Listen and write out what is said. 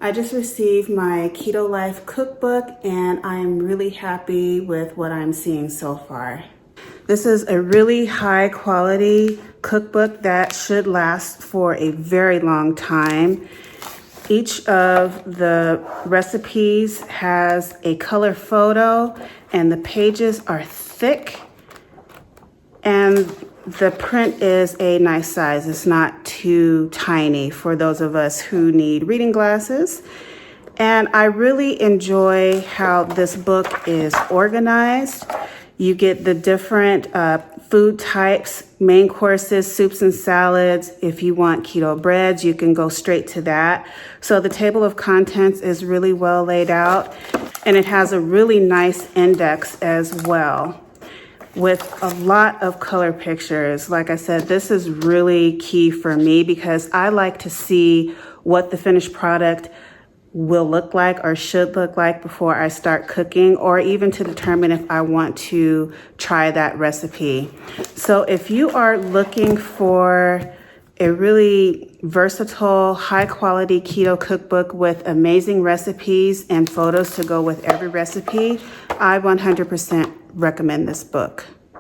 I just received my Keto Life cookbook and I am really happy with what I'm seeing so far. This is a really high quality cookbook that should last for a very long time. Each of the recipes has a color photo and the pages are thick and the print is a nice size. It's not too tiny for those of us who need reading glasses. And I really enjoy how this book is organized. You get the different food types, main courses, soups and salads. If you want keto breads, you can go straight to that. So the table of contents is really well laid out, and it has a really nice index as well with a lot of color pictures. Like I said, this is really key for me because I like to see what the finished product will look like or should look like before I start cooking, or even to determine if I want to try that recipe. So if you are looking for a really versatile, high quality keto cookbook with amazing recipes and photos to go with every recipe, I 100% recommend this book.